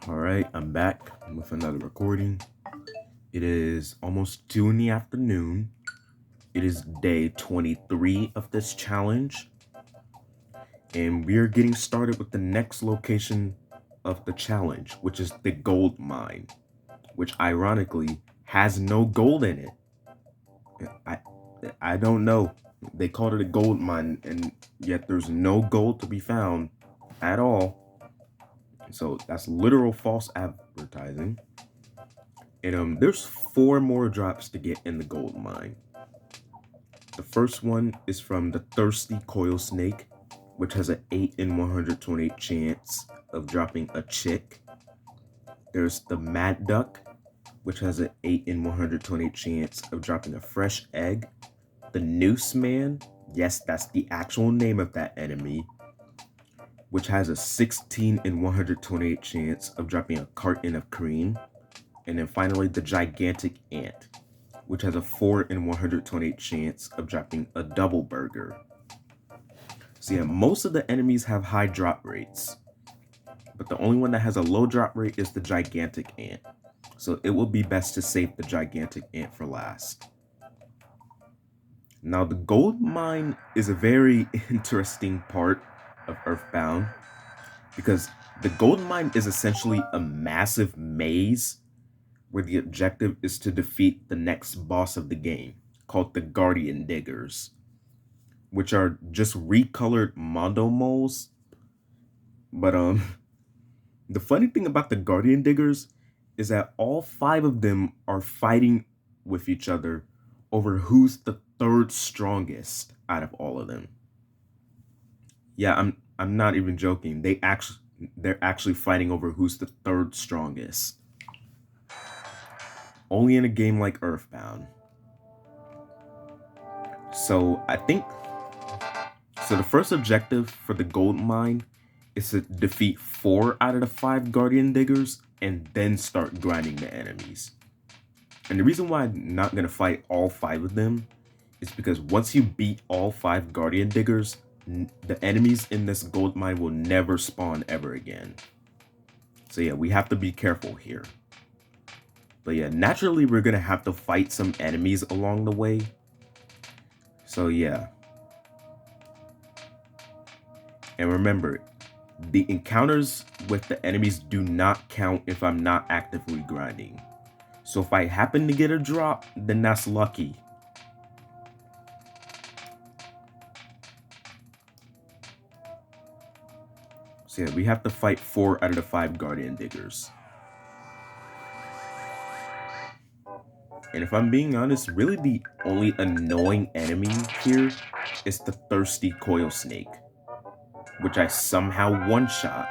All right, I'm back with another recording. It is almost 2 in the afternoon. It is day 23 of this challenge. And we're getting started with the next location of the challenge, which is the gold mine, which ironically has no gold in it. I don't know. They called it a gold mine, and yet there's no gold to be found at all. So that's literal false advertising. And there's 4 more drops to get in the gold mine. The first one is from the thirsty coil snake, which has an 8 in 128 chance of dropping a chick. There's the mad duck, which has an 8 in 128 chance of dropping a fresh egg. The noose man, yes, that's the actual name of that enemy, which has a 16 in 128 chance of dropping a carton of cream. And then finally, the gigantic ant, which has a 4 in 128 chance of dropping a double burger. So yeah, most of the enemies have high drop rates, but the only one that has a low drop rate is the gigantic ant. So it will be best to save the gigantic ant for last. Now, the gold mine is a very interesting part of EarthBound because the gold mine is essentially a massive maze where the objective is to defeat the next boss of the game, called the Guardian Diggers, which are just recolored Mondo moles. But the funny thing about the Guardian Diggers is that all 5 of them are fighting with each other over who's the third strongest out of all of them. Yeah, I'm not even joking. They're actually fighting over who's the third strongest. Only in a game like EarthBound. So the first objective for the gold mine is to defeat 4 out of the 5 Guardian Diggers and then start grinding the enemies. And the reason why I'm not going to fight all 5 of them is because once you beat all 5 Guardian Diggers, the enemies in this gold mine will never spawn ever again. So yeah, we have to be careful here. But yeah, naturally we're going to have to fight some enemies along the way. So yeah. And remember, the encounters with the enemies do not count if I'm not actively grinding. So if I happen to get a drop, then that's lucky. So yeah, we have to fight 4 out of the 5 Guardian Diggers. And if I'm being honest, really the only annoying enemy here is the thirsty coil snake, which I somehow one-shot.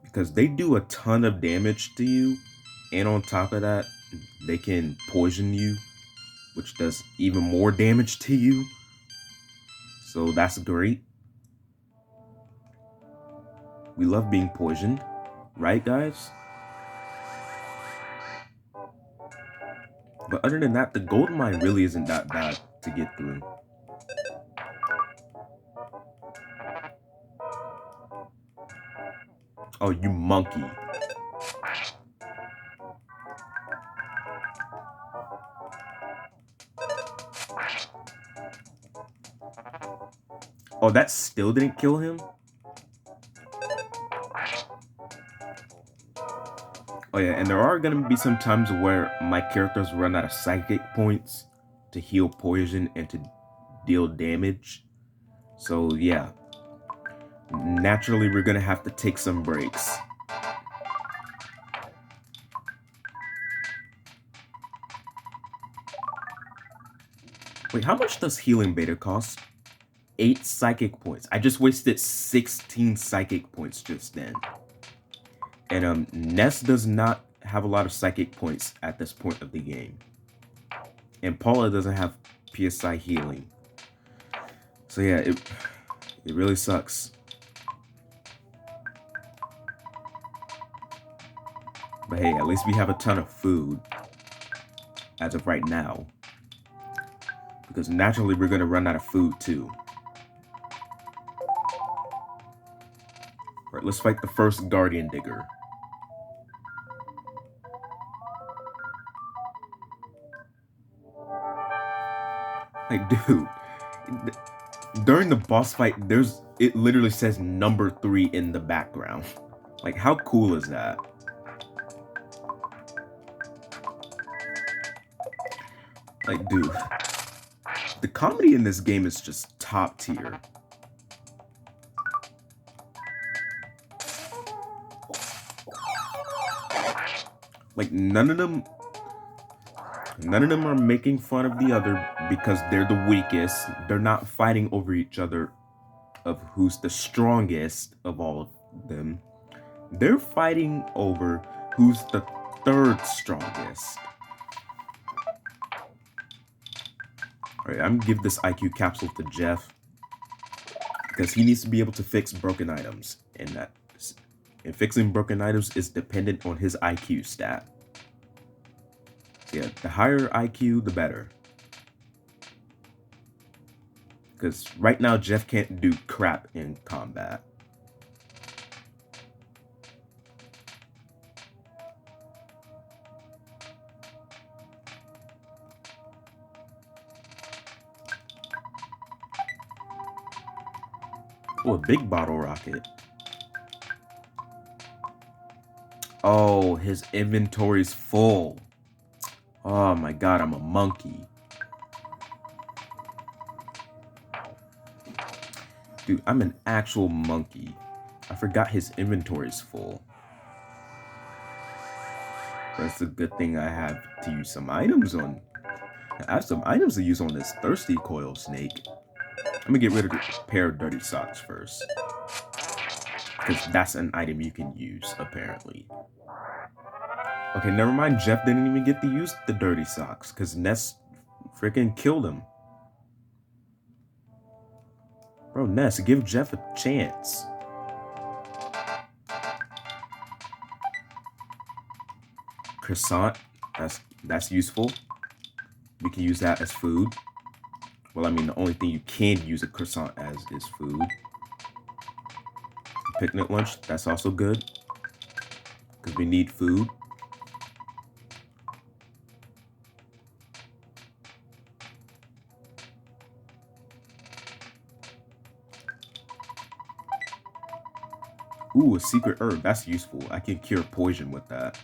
Because they do a ton of damage to you, and on top of that, they can poison you, which does even more damage to you. So that's great. We love being poisoned, right guys? But other than that, the gold mine really isn't that bad to get through. Oh, you monkey. Oh, that still didn't kill him? Oh yeah, and there are going to be some times where my characters run out of psychic points to heal poison and to deal damage. So yeah, naturally we're going to have to take some breaks. Wait, how much does healing beta cost? 8 psychic points. I just wasted 16 psychic points just then. And Ness does not have a lot of psychic points at this point of the game. And Paula doesn't have PSI healing. So yeah, it really sucks. But hey, at least we have a ton of food as of right now. Because naturally we're going to run out of food too. Alright, let's fight the first Guardian Digger. Like, dude, during the boss fight, it literally says number 3 in the background. Like, how cool is that? Like, dude, the comedy in this game is just top tier. Like, none of them are making fun of the other because they're the weakest. They're not fighting over each other of who's the strongest of all of them. They're fighting over who's the third strongest. Alright, I'm gonna give this IQ capsule to Jeff because he needs to be able to fix broken items, and fixing broken items is dependent on his IQ stat. So yeah, the higher IQ, the better. Because right now, Jeff can't do crap in combat. Oh, a big bottle rocket. Oh, his inventory's full. Oh my god, I'm a monkey. Dude, I'm an actual monkey. I forgot his inventory's full. That's a good thing I have to use some items on. I have some items to use on this thirsty coil snake. I'm gonna get rid of a pair of dirty socks first. Because that's an item you can use, apparently. Okay, never mind. Jeff didn't even get to use the dirty socks because Ness freaking killed him. Bro, Ness, give Jeff a chance. Croissant, that's useful. We can use that as food. Well, I mean, the only thing you can use a croissant as is food. Picnic lunch, that's also good. Because we need food. Ooh, a secret herb, that's useful. I can cure poison with that.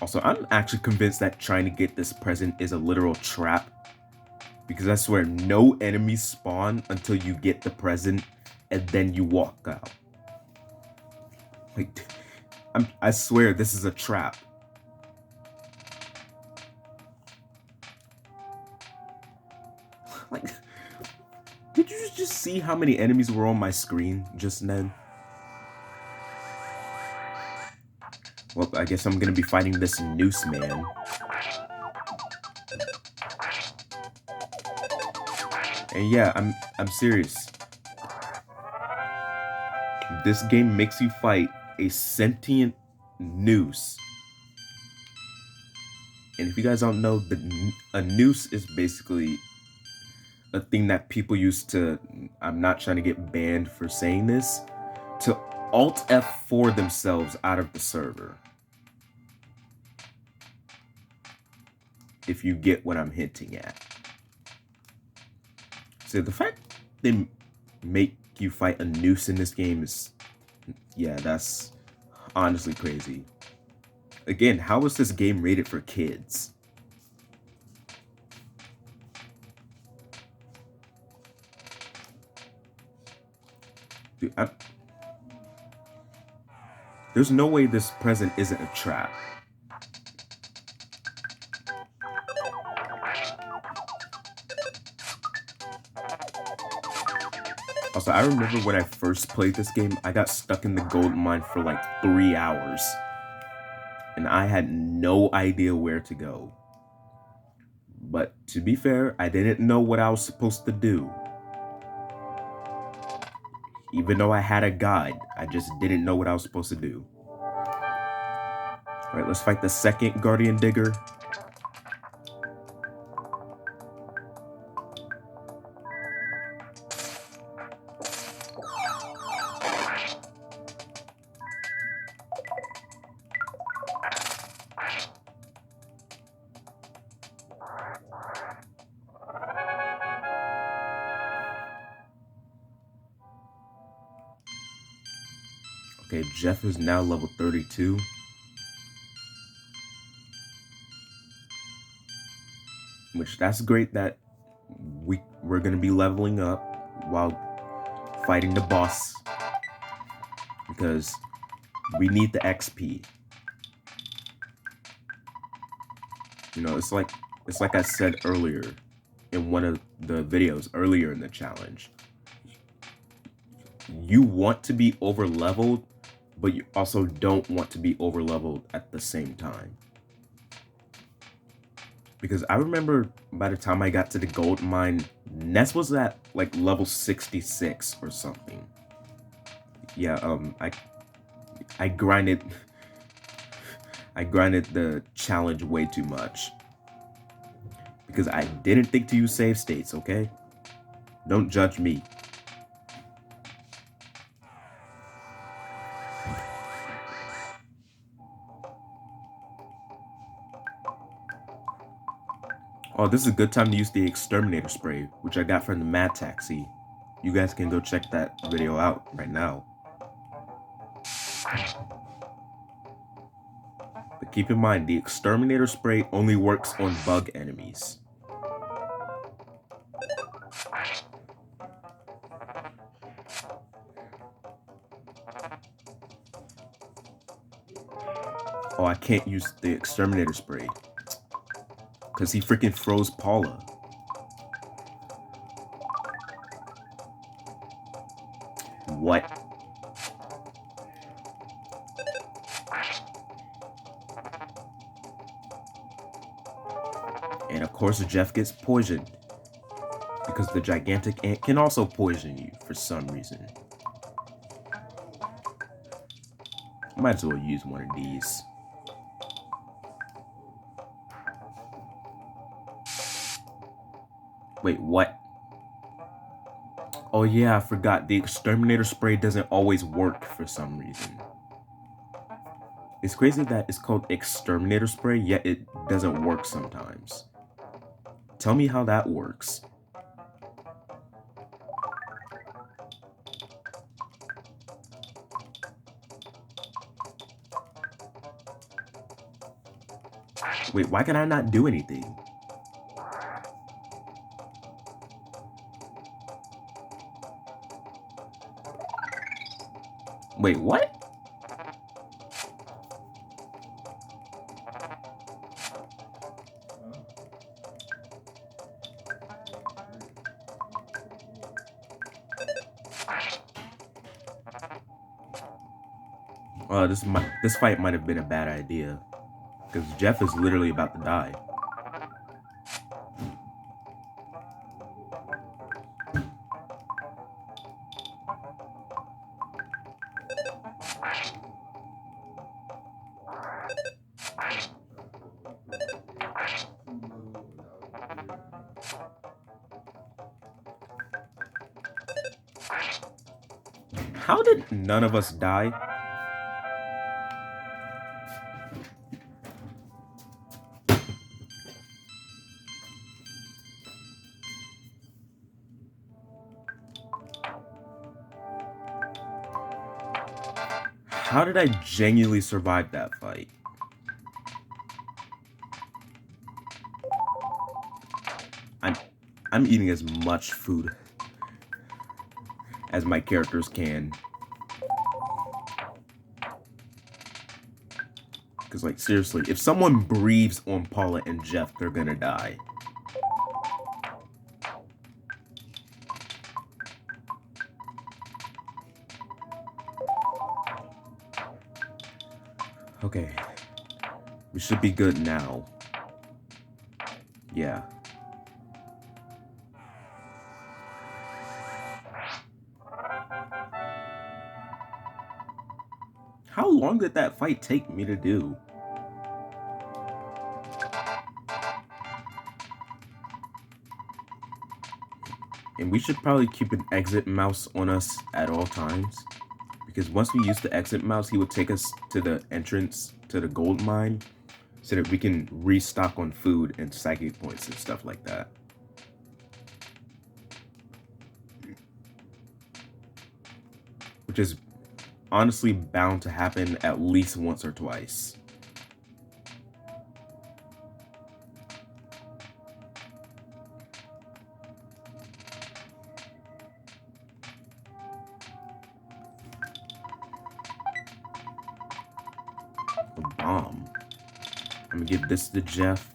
Also, I'm actually convinced that trying to get this present is a literal trap. Because I swear, no enemies spawn until you get the present, and then you walk out. Like, I swear this is a trap. Like, did you just see how many enemies were on my screen just then? Well, I guess I'm gonna be fighting this noose man. And yeah, I'm serious. This game makes you fight a sentient noose. And if you guys don't know, a noose is basically a thing that people use to, I'm not trying to get banned for saying this, to Alt F4 themselves out of the server. If you get what I'm hinting at. So the fact they make you fight a noose in this game is, yeah, that's honestly crazy. Again, how is this game rated for kids? Dude, there's no way this present isn't a trap. Also, I remember when I first played this game, I got stuck in the gold mine for like 3 hours. And I had no idea where to go. But to be fair, I didn't know what I was supposed to do. Even though I had a guide, I just didn't know what I was supposed to do. Alright, let's fight the second Guardian Digger. Okay, Jeff is now level 32. Which that's great that we're gonna be leveling up while fighting the boss, because we need the XP. You know, it's like I said earlier in one of the videos earlier in the challenge. You want to be over leveled, but you also don't want to be over leveled at the same time. Because I remember by the time I got to the gold mine, Ness was at like level 66 or something. Yeah, I grinded the challenge way too much. Because I didn't think to use save states, okay? Don't judge me. Oh, this is a good time to use the exterminator spray, which I got from the Mad Taxi. You guys can go check that video out right now. But keep in mind, the exterminator spray only works on bug enemies. Oh, I can't use the exterminator spray because he freaking froze Paula. What? And of course Jeff gets poisoned, because the gigantic ant can also poison you for some reason. Might as well use one of these. Wait, what? Oh yeah, I forgot. The exterminator spray doesn't always work for some reason. It's crazy that it's called exterminator spray, yet it doesn't work sometimes. Tell me how that works. Wait, why can I not do anything? Wait, what? This fight might have been a bad idea, because Jeff is literally about to die. How did none of us die? How did I genuinely survive that fight? I'm eating as much food as my characters can. Because, like, seriously, if someone breathes on Paula and Jeff, they're gonna die. Okay. We should be good now. Yeah. How long did that fight take me to do? And we should probably keep an exit mouse on us at all times, because once we use the exit mouse, he would take us to the entrance to the gold mine so that we can restock on food and psychic points and stuff like that. Which is honestly bound to happen at least once or twice. A bomb. I'm gonna give this to Jeff.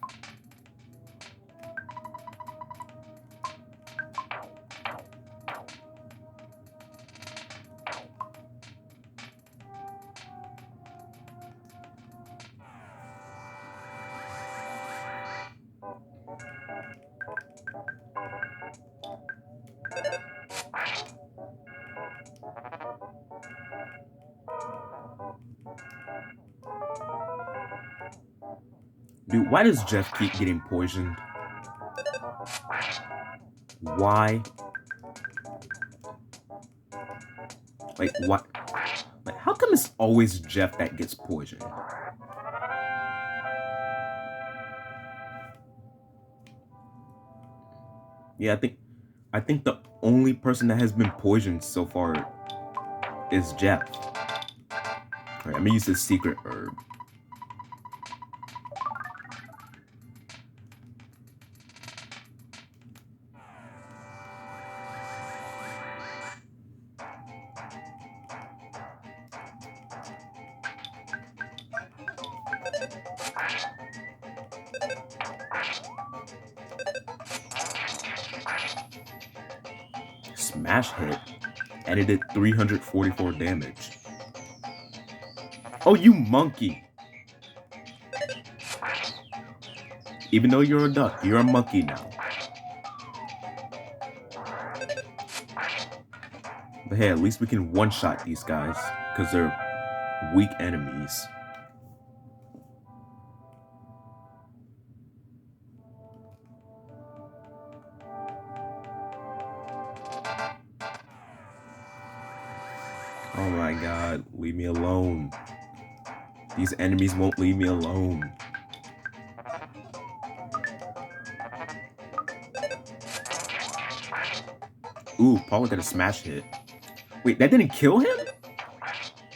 Dude, why does Jeff keep getting poisoned? Why? Like, what? Like, how come it's always Jeff that gets poisoned? Yeah, I think the only person that has been poisoned so far is Jeff. Alright, I'm gonna use this secret herb. Smash hit. And it did 344 damage. Oh, you monkey! Even though you're a duck, you're a monkey now. But hey, at least we can one-shot these guys, because they're weak enemies. Oh my god, leave me alone. These enemies won't leave me alone. Ooh, Paula got a smash hit. Wait, that didn't kill him?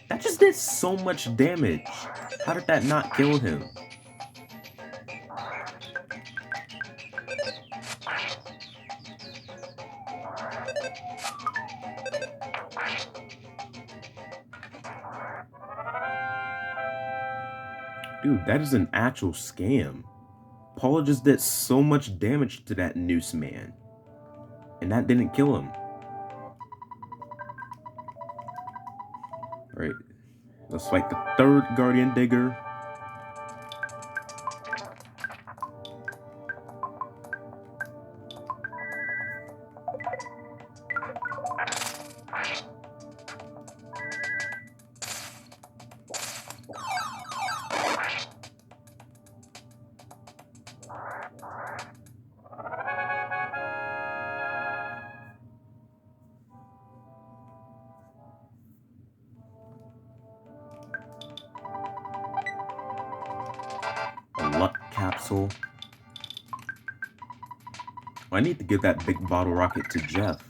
That just did so much damage. How did that not kill him? Dude, that is an actual scam. Paula just did so much damage to that noose man. And that didn't kill him. Alright, let's fight the third Guardian Digger. A luck capsule. I need to give that big bottle rocket to Jeff.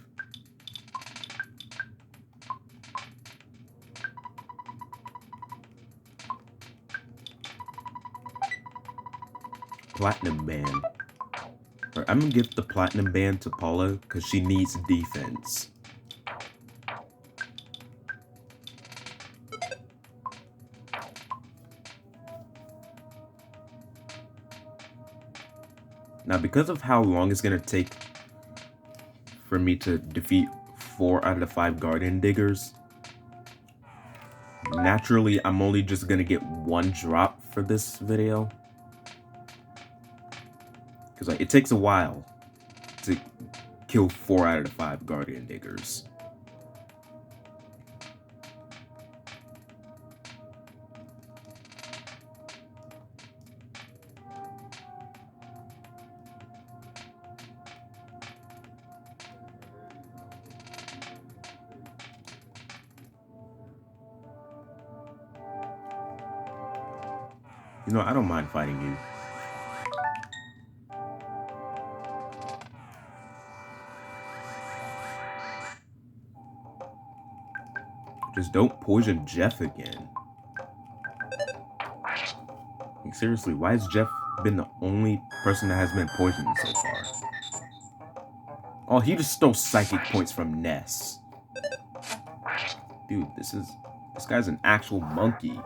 Platinum band. Right, I'm gonna give the platinum band to Paula because she needs defense. Now, because of how long it's gonna take for me to defeat 4 out of the 5 Guardian Diggers, naturally, I'm only just gonna get 1 drop for this video. Because like, it takes a while to kill 4 out of the 5 Guardian Diggers. You know, I don't mind fighting you. Just don't poison Jeff again. Like, seriously, why has Jeff been the only person that has been poisoned so far? Oh, he just stole psychic points from Ness. Dude, this guy's an actual monkey.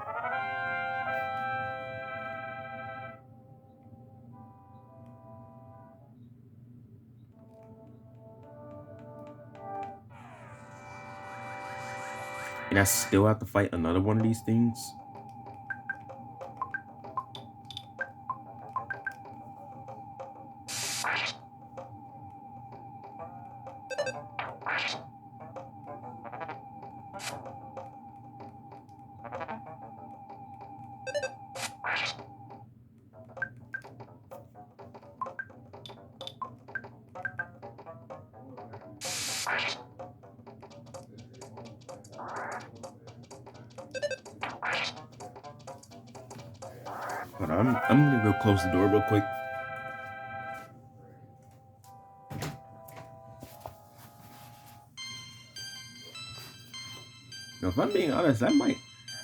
And I still have to fight another one of these things? Hold on, I'm gonna go close the door real quick. Now, if I'm being honest, that might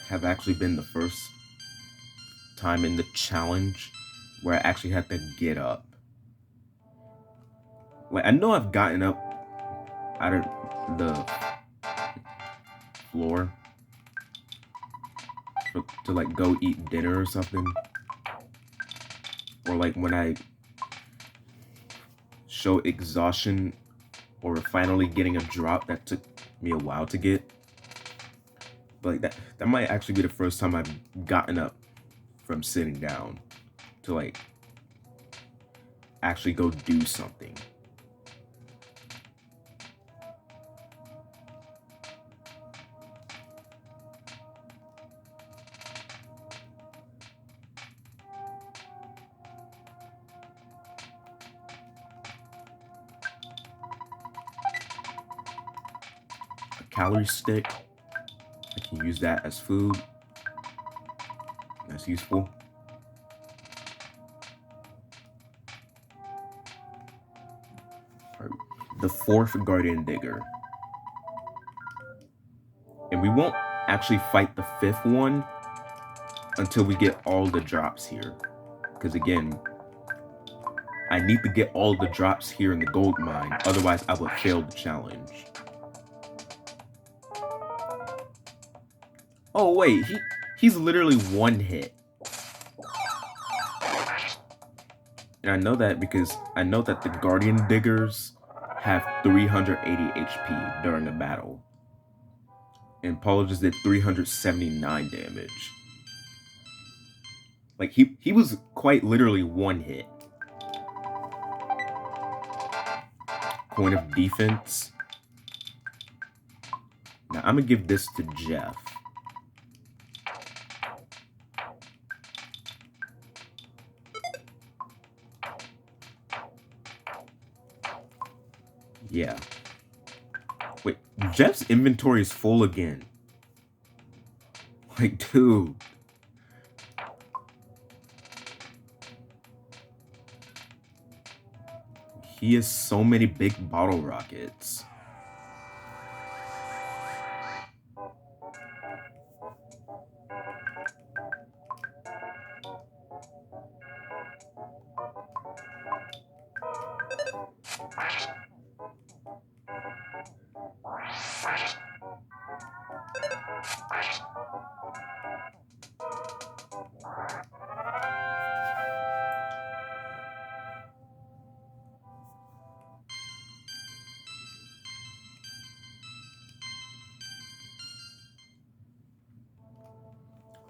have actually been the first time in the challenge where I actually had to get up. Like, I know I've gotten up out of the floor to like go eat dinner or something. Or like when I show exhaustion or finally getting a drop that took me a while to get. But like that might actually be the first time I've gotten up from sitting down to like actually go do something. A calorie stick. I can use that as food. That's useful. Right. The fourth Guardian Digger. And we won't actually fight the fifth one until we get all the drops here. Because again, I need to get all the drops here in the gold mine. Otherwise, I would fail the challenge. Oh wait, he's literally one hit. And I know that because I know that the Guardian Diggers have 380 HP during a battle. And Paul just did 379 damage. Like he was quite literally one hit. Point of defense. Now I'm gonna give this to Jeff. Yeah. Wait, Jeff's inventory is full again. Like, dude. He has so many big bottle rockets.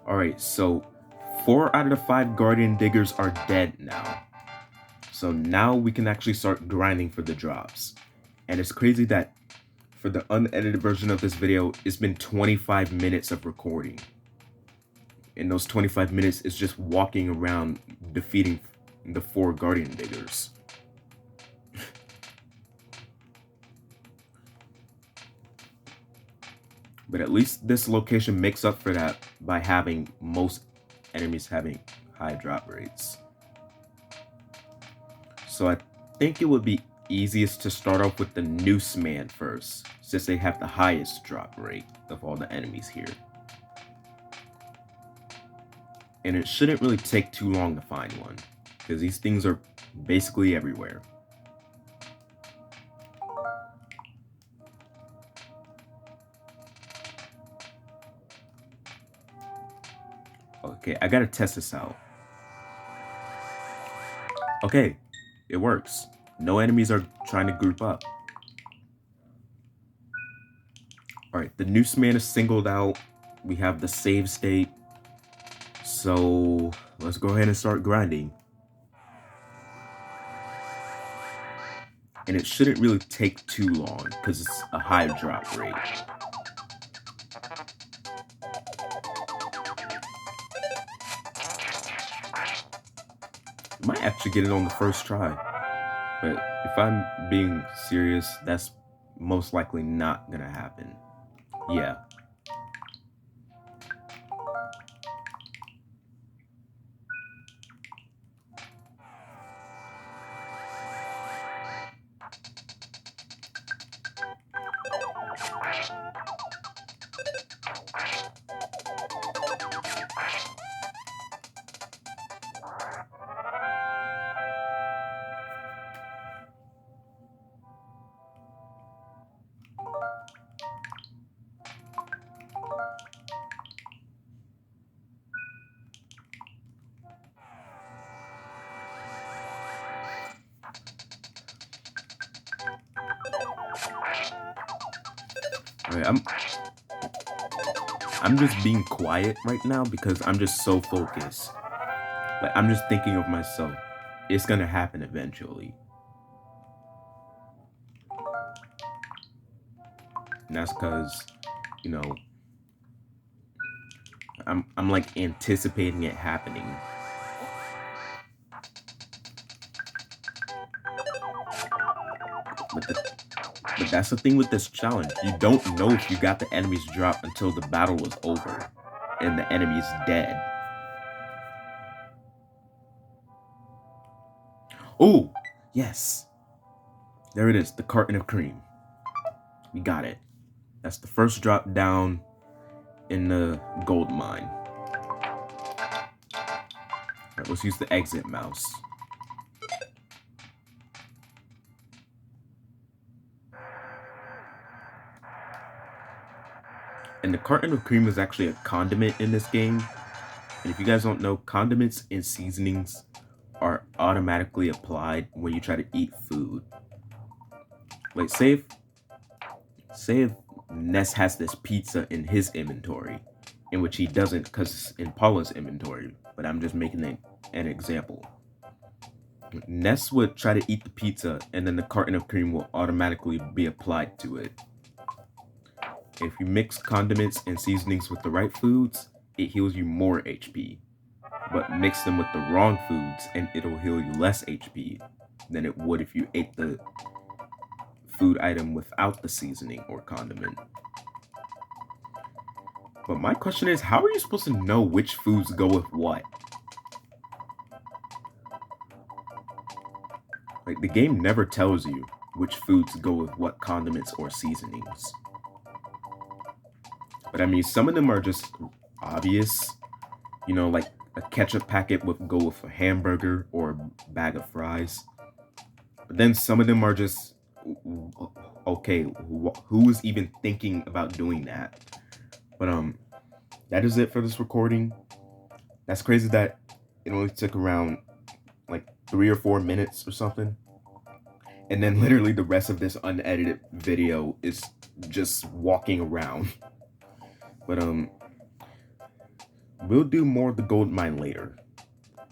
Alright, so 4 out of the 5 Guardian Diggers are dead now. So now we can actually start grinding for the drops. And it's crazy that for the unedited version of this video, it's been 25 minutes of recording. And those 25 minutes is just walking around defeating the 4 Guardian Diggers. But at least this location makes up for that by having most enemies having high drop rates. So I think it would be easiest to start off with the Noose Man first, since they have the highest drop rate of all the enemies here. And it shouldn't really take too long to find one, because these things are basically everywhere. Okay, I gotta test this out. Okay, it works. No enemies are trying to group up. Alright, the Noose Man is singled out. We have the save state. So let's go ahead and start grinding. And it shouldn't really take too long because it's a high drop rate. Might actually get it on the first try. But if I'm being serious, that's most likely not gonna happen. Yeah. Alright, I'm just being quiet right now because I'm just so focused. Like, I'm just thinking of myself. It's gonna happen eventually. And that's because, you know, I'm like anticipating it happening. But that's the thing with this challenge. You don't know if you got the enemy's drop until the battle was over and the enemy's dead. Oh, yes. There it is, the carton of cream. We got it. That's the first drop down in the gold mine. Alright, let's use the exit mouse. And the carton of cream is actually a condiment in this game. And if you guys don't know, condiments and seasonings are automatically applied when you try to eat food. Like, say if Ness has this pizza in his inventory, in which he doesn't because it's in Paula's inventory, but I'm just making an example. Ness would try to eat the pizza, and then the carton of cream will automatically be applied to it. If you mix condiments and seasonings with the right foods, it heals you more HP. But mix them with the wrong foods, and it'll heal you less HP than it would if you ate the food item without the seasoning or condiment. But my question is, how are you supposed to know which foods go with what? Like, the game never tells you which foods go with what condiments or seasonings. But I mean, some of them are just obvious. You know, like a ketchup packet would go with a hamburger or a bag of fries. But then some of them are just, okay, who is even thinking about doing that? But that is it for this recording. That's crazy that it only took around like 3 or 4 minutes or something. And then literally the rest of this unedited video is just walking around. But we'll do more of the gold mine later.